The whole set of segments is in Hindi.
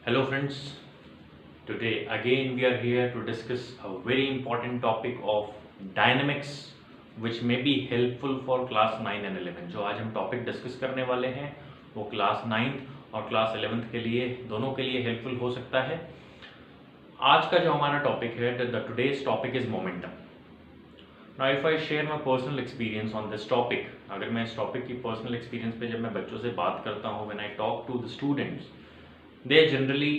Hello friends, today again we are here to discuss a very important topic of dynamics which may be helpful for class 9 and 11। जो आज हम टॉपिक डिस्कस करने वाले हैं वो क्लास 9th और क्लास 11th के लिए दोनों के लिए हेल्पफुल हो सकता है। आज का जो हमारा टॉपिक है the today's topic is momentum. Now if I share my personal experience on this topic, अगर मैं इस टॉपिक की पर्सनल एक्सपीरियंस पे जब मैं बच्चों से बात करता हूँ, when I talk to the students, they generally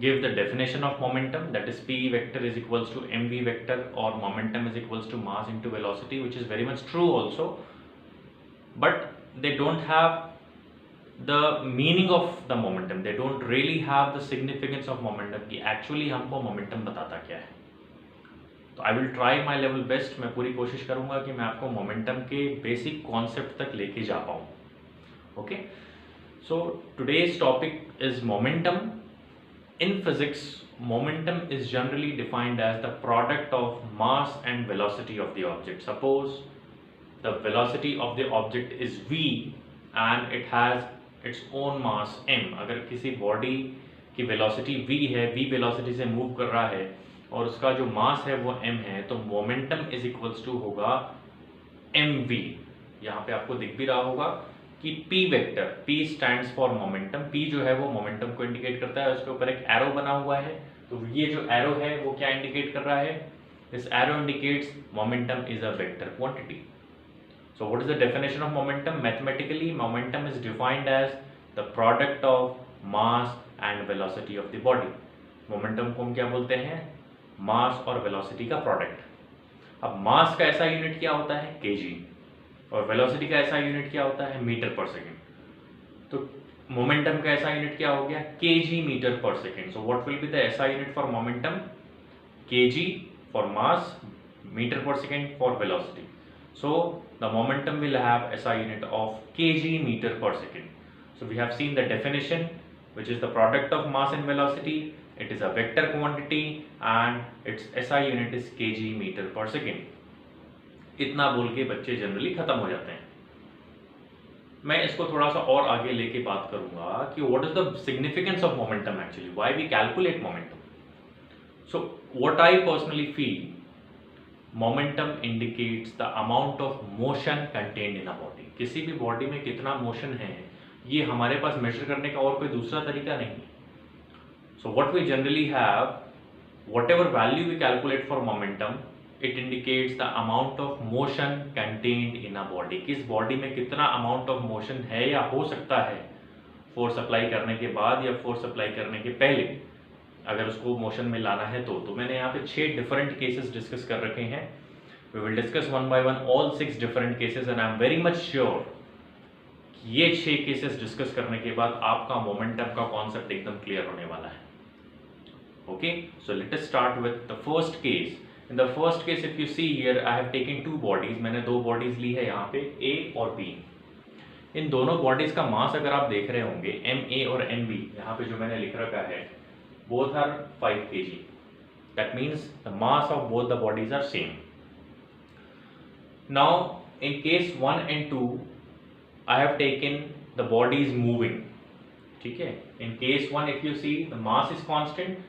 give the definition of momentum, that is p vector is equals to mv vector, or momentum is equals to mass into velocity, which is very much true also, but they don't have the meaning of the momentum, they don't really have the significance of momentum कि actually हमको momentum बताता क्या है। तो I will try my level best, मैं पूरी कोशिश करूंगा कि मैं आपको momentum के basic concept तक लेके जा पाऊँ। Okay, so today's topic is momentum. In physics, momentum is generally defined as the product of mass and velocity of the object. Suppose the velocity of the object is v and it has its own mass m. अगर किसी बॉडी की वेलोसिटी v है, v वेलोसिटी से मूव कर रहा है और उसका जो मास है वो m है, तो मोमेंटम इज इक्वल्स टू होगा mv। यहाँ पे आपको दिख भी रहा होगा कि p vector, p stands for momentum, p जो है वो मोमेंटम को इंडिकेट करता है, उसके ऊपर एक एरो बना हुआ है, तो ये जो एरो है वो क्या इंडिकेट कर रहा है? This arrow indicates momentum is a vector quantity. So what is the definition of momentum? Mathematically momentum is defined as the product of mass and velocity of the body. Momentum को हम क्या बोलते हैं? मास और वेलोसिटी का प्रोडक्ट। अब मास का ऐसा यूनिट क्या होता है? केजी, और वेलोसिटी का ऐसा यूनिट क्या होता है? मीटर पर सेकेंड। तो मोमेंटम का ऐसा यूनिट क्या हो गया? केजी मीटर पर second. So what will be the SI unit for momentum? KG for mass, metre पर second for velocity. So the momentum will have SI unit of KG metre पर second. So we have seen the definition which is the product of mass and velocity. It is a vector quantity and its SI unit is kg meter per second. इतना बोल के बच्चे जनरली खत्म हो जाते हैं। मैं इसको थोड़ा सा और आगे लेके बात करूंगा कि what is the significance of momentum, actually why we calculate momentum. So what I personally feel, momentum indicates the amount of motion contained in a body. किसी भी बॉडी में कितना मोशन है ये हमारे पास मेजर करने का और कोई दूसरा तरीका नहीं। So what we generally have, whatever value we calculate for momentum, it indicates the amount of motion contained in a body. किस बॉडी में कितना अमाउंट ऑफ मोशन है या हो सकता है फोर्स अप्लाई करने के बाद या फोर्स अप्लाई करने के पहले, अगर उसको मोशन में लाना है तो मैंने यहाँ पे 6 डिफरेंट केसेस डिस्कस कर रखे हैं। We will discuss one by one all 6 different cases and I am very much sure ये 6 केसेस डिस्कस करने के बाद आपका मोमेंटम का कॉन्सेप्ट एकदम क्लियर होने वाला है। Okay, so let us start with the first case. In the first case if you see here I have taken 2 bodies, मैंने 2 बॉडीज ली है यहाँ पे A और B। इन दोनों बॉडीज का मास अगर आप देख रहे होंगे MA और MB, यहाँ पे जो मैंने लिख रखा है, both are 5 kg। That means the mass of both the bodies are same. Now in case 1 and 2 I have taken the bodies moving, ठीक है। In case 1 if you see the mass is constant,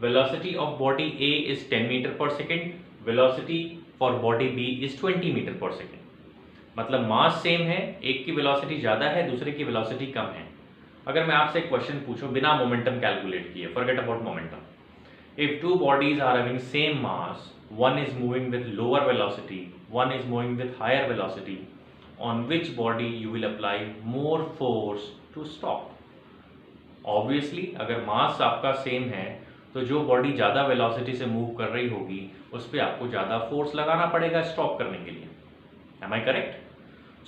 velocity of body A is 10 meter per second, velocity for body B is 20 meter per second। मतलब मास सेम है, एक की वेलोसिटी ज़्यादा है, दूसरे की वेलोसिटी कम है। अगर मैं आपसे एक क्वेश्चन पूछूं बिना मोमेंटम कैलकुलेट किए, forget about momentum, if 2 bodies are having same mass, one is moving with lower velocity, one is moving with higher velocity, on which body you will apply more force to stop? Obviously अगर मास आपका सेम है तो जो बॉडी ज़्यादा वेलोसिटी से मूव कर रही होगी उस पर आपको ज़्यादा फोर्स लगाना पड़ेगा स्टॉप करने के लिए। Am I correct?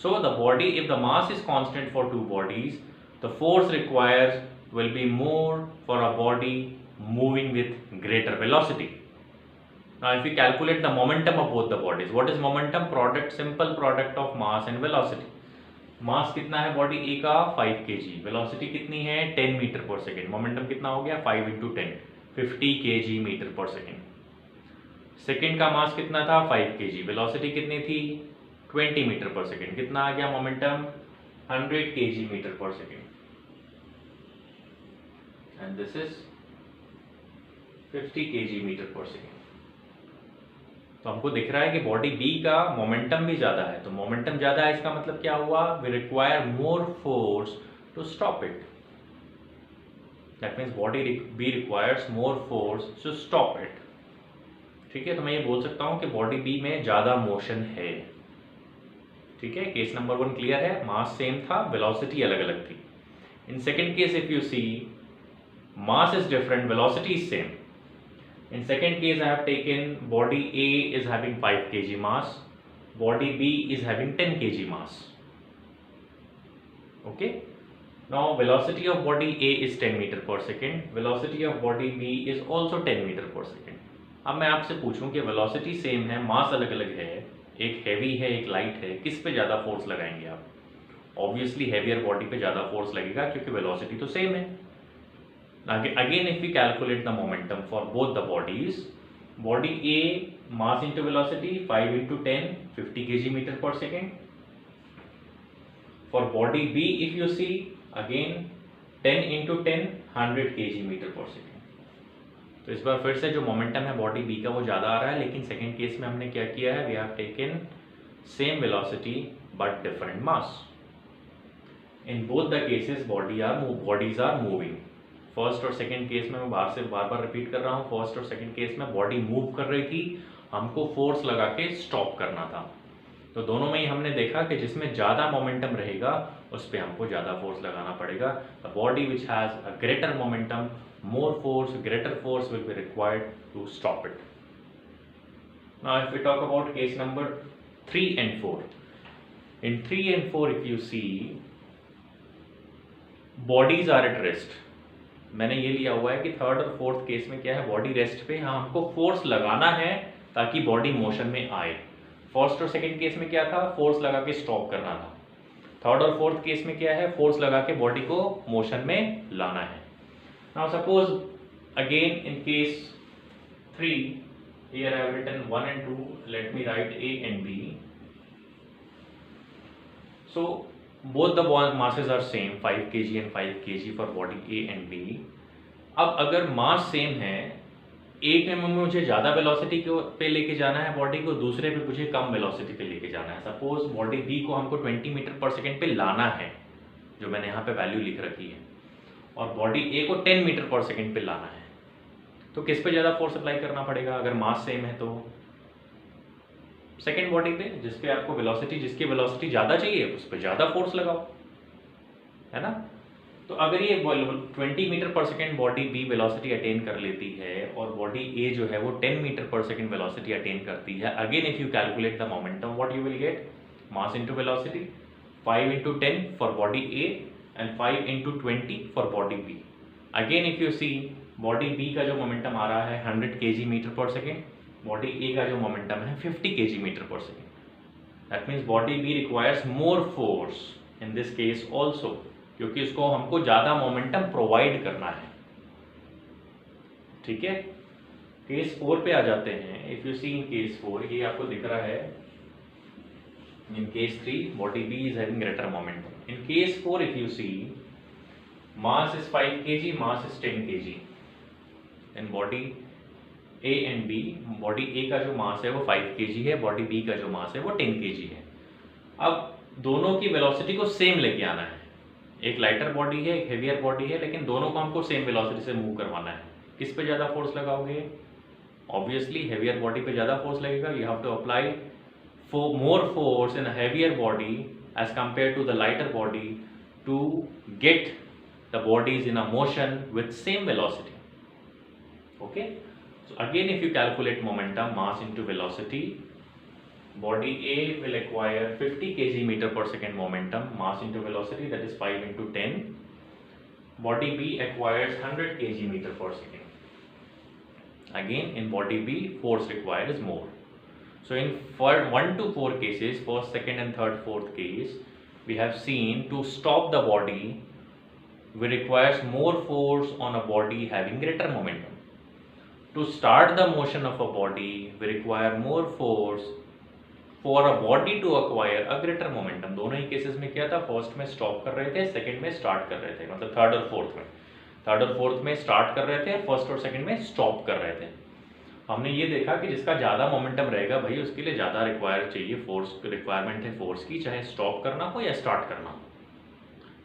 So the body, if the mass is constant for 2 bodies, the force required will be more for a body moving with greater velocity. Now if we calculate the momentum of both the bodies, what is momentum? Product, simple product of mass and velocity. मास कितना है बॉडी A का? 5 kg। वेलोसिटी कितनी है? 10 मीटर पर सेकेंड। मोमेंटम कितना हो गया? 5 into 10, 50 kg मीटर पर सेकेंड। सेकेंड का मास कितना था? 5 kg। वेलोसिटी कितनी थी? 20 मीटर पर सेकेंड। कितना आ गया मोमेंटम? 100 kg मीटर पर सेकेंड। and this is 50 kg metre पर सेकेंड। तो हमको दिख रहा है कि बॉडी बी का मोमेंटम भी ज्यादा है, तो मोमेंटम ज्यादा है इसका मतलब क्या हुआ, we require more force to stop it. That means body B requires more force to stop it. ठीक है, तो मैं ये बोल सकता हूं कि बॉडी बी में ज्यादा मोशन है। ठीक है, केस नंबर 1 क्लियर है, मास सेम था, वेलोसिटी अलग अलग थी। In second case if you see, mass is different, velocity is same. In second case I have taken body A is having 5 kg mass, body B is having 10 kg mass. Okay, now velocity of body A is 10 meter per second, velocity of body B is also 10 meter per second. अब मैं आपसे पूछूं कि वेलोसिटी सेम है, मास अलग अलग है, एक हैवी है एक लाइट है, किस पे ज़्यादा फोर्स लगाएंगे आप? ऑब्वियसली हैवियर बॉडी पे ज़्यादा फोर्स लगेगा क्योंकि वेलोसिटी तो सेम है। Again, if we calculate the momentum for both the bodies, body A mass into velocity 5 into 10, 50 kg meter per second. For body B, if you see, again 10 into 10, 100 kg meter per second. तो इस बार फिर से जो मोमेंटम है बॉडी बी का वो ज़्यादा आ रहा है, लेकिन सेकेंड केस में हमने क्या किया है, we have taken same velocity but different mass. In both the cases, bodies are moving. First और सेकंड केस में मैं बार बार रिपीट कर रहा हूँ, फर्स्ट और सेकंड केस में बॉडी मूव कर रही थी, हमको फोर्स लगा के स्टॉप करना था। तो दोनों में ही हमने देखा कि जिसमें ज़्यादा मोमेंटम रहेगा उस पर हमको ज़्यादा फोर्स लगाना पड़ेगा। The body which has a greater momentum, more force, greater force will be required to stop it. Now if we talk about case number 3 and 4, in 3 and 4 if you see, bodies are at rest. मैंने ये लिया हुआ है कि थर्ड और फोर्थ केस में क्या है, बॉडी रेस्ट पे, हाँ हमको फोर्स लगाना है ताकि बॉडी मोशन में आए। फर्स्ट और सेकंड केस में क्या था, फोर्स लगा के स्टॉप करना था। थर्ड और फोर्थ केस में क्या है, फोर्स लगा के बॉडी को मोशन में लाना है। Now suppose again in case 3, here I have written 1 and 2, let me write A and B. So both the masses are same, 5 kg and 5 kg for body A and B. अब अगर मास सेम है, एक में मुझे ज़्यादा वेलोसिटी पे लेके जाना है बॉडी को, दूसरे पे मुझे कम वेलोसिटी पे लेके जाना है। सपोज बॉडी बी को हमको 20 मीटर पर सेकेंड पे लाना है, जो मैंने यहाँ पे वैल्यू लिख रखी है, और बॉडी ए को 10 मीटर पर सेकेंड पे लाना है, तो किस पे ज़्यादा फोर्स अप्लाई करना पड़ेगा? अगर मास सेम है तो सेकेंड बॉडी पे, जिसपे आपको वेलोसिटी, जिसकी वेलोसिटी ज़्यादा चाहिए उस पर ज़्यादा फोर्स लगाओ, है ना। तो अगर ये 20 मीटर पर second body B velocity attain कर लेती है और बॉडी ए जो है वो 10 मीटर पर सेकेंड वेलोसिटी अटेन करती है, again if you calculate the momentum, what you will get, mass into velocity, 5 into 10 for body A and 5 into 20 for body B. Again if you see, body B का जो मोमेंटम आ रहा है 100 kg मीटर पर सेकेंड, बॉडी ए का जो मोमेंटम है 50 kg मीटर पर सेकेंड। That means body B requires more force in this case also, क्योंकि इसको हमको ज़्यादा मोमेंटम प्रोवाइड करना है। ठीक है, केस 4 पे आ जाते हैं। If you see in case 4, ये आपको दिख रहा है in case 3 body B is having greater momentum. In case 4 if you see, mass is 5 kg, mass is 10 kg। In body A and B, body A का जो मास है वो 5 kg है, बॉडी बी का जो मास है वो 10 kg है। अब दोनों की वेलोसिटी को सेम लेके आना है, एक लाइटर बॉडी है एक हेवियर बॉडी है, लेकिन दोनों को हमको सेम वेलोसिटी से मूव करवाना है। किस पे ज़्यादा फोर्स लगाओगे? ऑब्वियसली हेवियर बॉडी पे ज़्यादा फोर्स लगेगा। You have to apply more force in a heavier body as compare to the lighter body to get the bodies in a motion with same velocity. Okay, so again if you calculate momentum, mass into velocity, body A will acquire 50 kg meter per second momentum, mass into velocity, that is 5 into 10. Body B acquires 100 kg meter per second. Again in body B, force required is more. So in 1 to 4 cases, first, second and third, fourth case, we have seen to stop the body, we requires more force on a body having greater momentum. To start the motion of a body, we require more force for a body to acquire a greater momentum. दोनों ही केसेस में क्या था, फर्स्ट में स्टॉप कर रहे थे, सेकंड में स्टार्ट कर रहे थे, मतलब थर्ड और फोर्थ में। थर्ड और फोर्थ में स्टार्ट कर रहे थे, फर्स्ट और सेकंड में स्टॉप कर रहे थे। हमने ये देखा कि जिसका ज़्यादा मोमेंटम रहेगा भाई उसके लिए ज़्यादा रिक्वायर चाहिए फोर्स, रिक्वायरमेंट है फोर्स की, चाहे स्टॉप करना हो या स्टार्ट करना हो।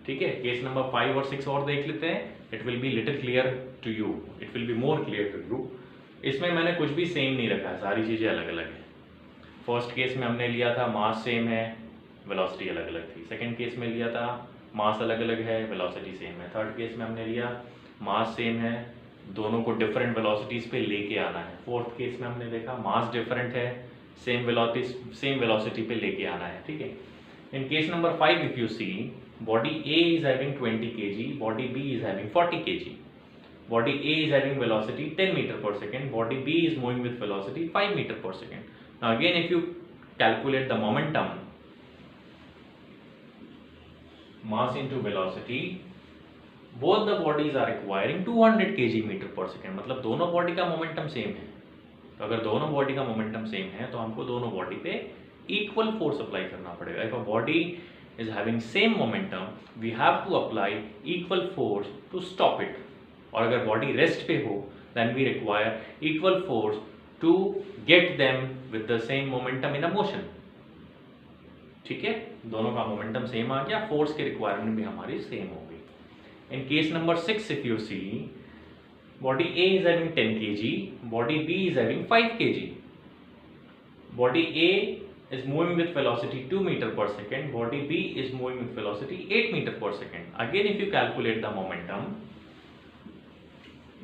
ठीक है, केस नंबर 5 और 6 और देख लेते हैं। It will be little clear to you, it will be more clear to you. इसमें मैंने कुछ भी सेम नहीं रखा है, सारी चीज़ें अलग अलग हैं। फर्स्ट केस में हमने लिया था मास सेम है, वेलोसिटी अलग अलग थी। सेकंड केस में लिया था मास अलग अलग है, वेलोसिटी सेम है। थर्ड केस में हमने लिया मास सेम है, दोनों को डिफरेंट वेलोसिटीज पे लेके आना है। फोर्थ केस में हमने देखा मास डिफरेंट है, सेम वेलोसिटी पे लेके आना है। ठीक है, in case number 5 if you see, body A is having 20 kg, body B is having 40 kg. Body A is having velocity 10 meter per second, body B is moving with velocity 5 meter per second. Now again if you calculate the momentum, mass into velocity, both the bodies are requiring 200 kg meter per second. मतलब दोनों बॉडी का मोमेंटम सेम है। तो अगर दोनों बॉडी का मोमेंटम सेम है तो हमको दोनों बॉडी पे इक्वल फोर्स अप्लाई करना पड़ेगा। If a body is having same momentum, we have to apply equal force to stop it. और अगर बॉडी रेस्ट पे हो then we require equal force to get them with the same momentum in a motion. ठीक है, दोनों का मोमेंटम सेम आ गया, फोर्स की रिक्वायरमेंट भी हमारी सेम हो गई। इन case number 6 if you see, body A is having 10 kg, body B is having 5 kg. Body A is moving with velocity 2 meter per second, body B is moving with velocity 8 meter per second. Again if you calculate the momentum,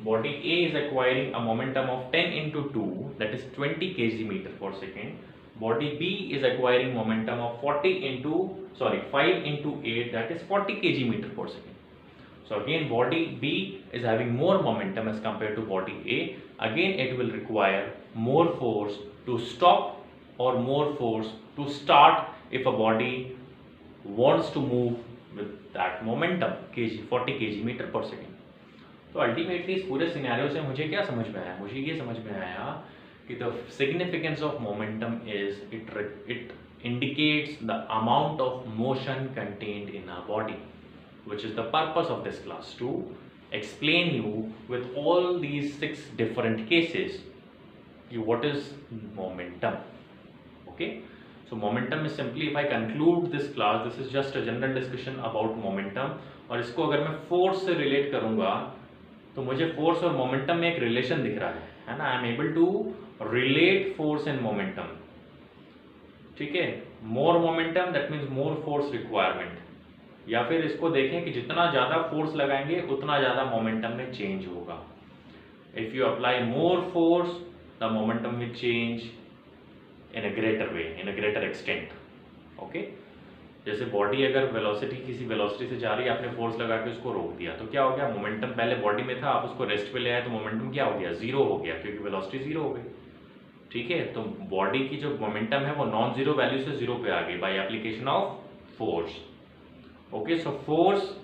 body A is acquiring a momentum of 10 into 2, that is 20 kg meter per second. Body B is acquiring momentum of 5 into 8, that is 40 kg meter per second. So again body B is having more momentum as compared to body A. Again it will require more force to stop or more force to start if a body wants to move with that momentum 40 kg meter per second. तो अल्टीमेटली इस पूरे सिनेरियो से मुझे क्या समझ में आया? मुझे ये समझ में आया कि the significance of momentum is it indicates the amount of motion contained in our body, which is the purpose of this class, to explain you with all these 6 different cases what is momentum. Okay, so momentum is simply, if I conclude this class, this is just a general discussion about momentum. और इसको अगर मैं फोर्स से रिलेट करूंगा तो मुझे फोर्स और मोमेंटम में एक रिलेशन दिख रहा है ना। I am able to relate force and momentum. ठीक है, more momentum that means more force requirement, या फिर इसको देखें कि जितना ज्यादा फोर्स लगाएंगे उतना ज्यादा मोमेंटम में चेंज होगा। If you apply more force the momentum will change in a greater way, in a greater extent. Okay, जैसे बॉडी अगर वेलोसिटी किसी वेलोसिटी से जा रही है, आपने फोर्स लगा के उसको रोक दिया तो क्या हो गया? मोमेंटम पहले बॉडी में था, आप उसको रेस्ट पे ले आए तो मोमेंटम क्या हो गया? जीरो हो गया, क्योंकि वेलोसिटी जीरो हो गई। ठीक है, तो बॉडी की जो मोमेंटम है वो नॉन जीरो वैल्यू से जीरो पे आ गई by application of force. Okay, so force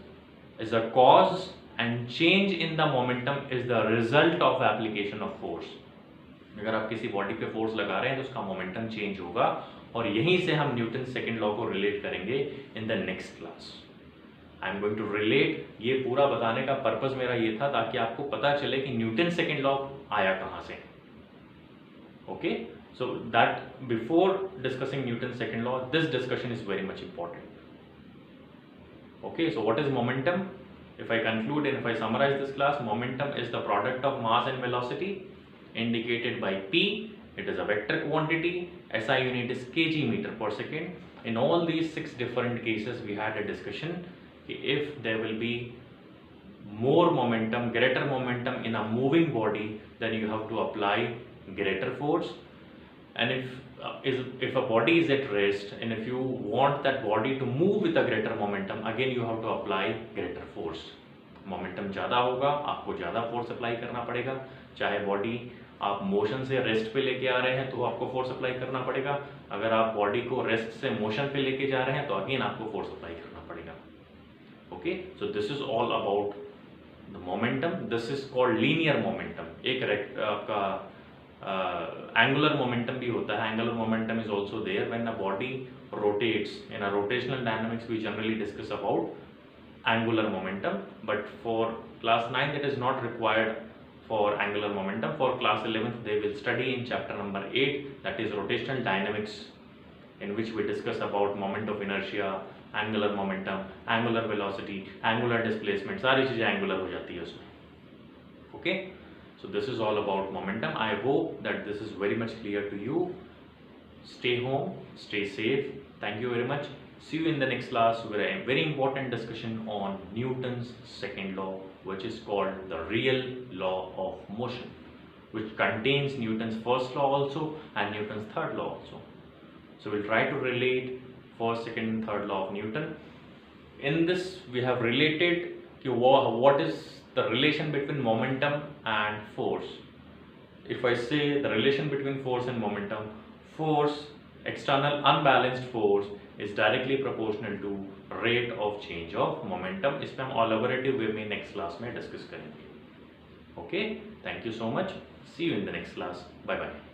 is a cause and change in the momentum is the result of application of force. अगर आप किसी बॉडी पे फोर्स लगा रहे हैं तो उसका मोमेंटम चेंज होगा, और यहीं से हम न्यूटन सेकंड लॉ को रिलेट करेंगे in the next class. I am going to relate, ये पूरा बताने का पर्पस मेरा ये था ताकि आपको पता चले कि न्यूटन सेकंड लॉ आया कहां से। Okay, so that before discussing Newton second law, this discussion is very much important. Okay, so what is momentum? If I conclude and if I summarise this class, momentum is the product of mass and velocity indicated by P. It is a vector quantity. SI unit is kg meter per second. In all these 6 different cases we had a discussion if there will be more momentum, greater momentum in a moving body, then you have to apply greater force. And if a body is at rest and if you want that body to move with a greater momentum, again you have to apply greater force. Momentum ज़्यादा होगा, आपको ज़्यादा फोर्स अप्लाई करना पड़ेगा। चाहे बॉडी आप मोशन से रेस्ट पे लेके आ रहे हैं तो आपको फोर्स अप्लाई करना पड़ेगा, अगर आप बॉडी को रेस्ट से मोशन पे लेके जा रहे हैं तो अगेन आपको फोर्स अप्लाई करना पड़ेगा। Okay, so this is all about the momentum. This is called linear momentum. एक आपका एंगुलर मोमेंटम भी होता है। Angular momentum is also there when a body rotates. In a rotational dynamics we generally discuss about angular momentum, but for class 9 that is not required for angular momentum. For class 11th they will study in chapter number 8, that is rotational dynamics, in which we discuss about moment of inertia, angular momentum, angular velocity, angular displacement, सारी चीज़ें angular हो जाती है उसमें. Okay, so this is all about momentum. I hope that this is very much clear to you. Stay home, stay safe. Thank you very much. See you in the next class with a very important discussion on Newton's second law, which is called the real law of motion, which contains Newton's first law also and Newton's third law also. So we'll try to relate first, second and third law of Newton. In this we have related what is the relation between momentum and force. If I say the relation between force and momentum, force, external unbalanced force, is directly proportional to rate of change of momentum. इस पे हम elaborative way में next class में discuss करेंगे. Okay, thank you so much. See you in the next class. Bye bye.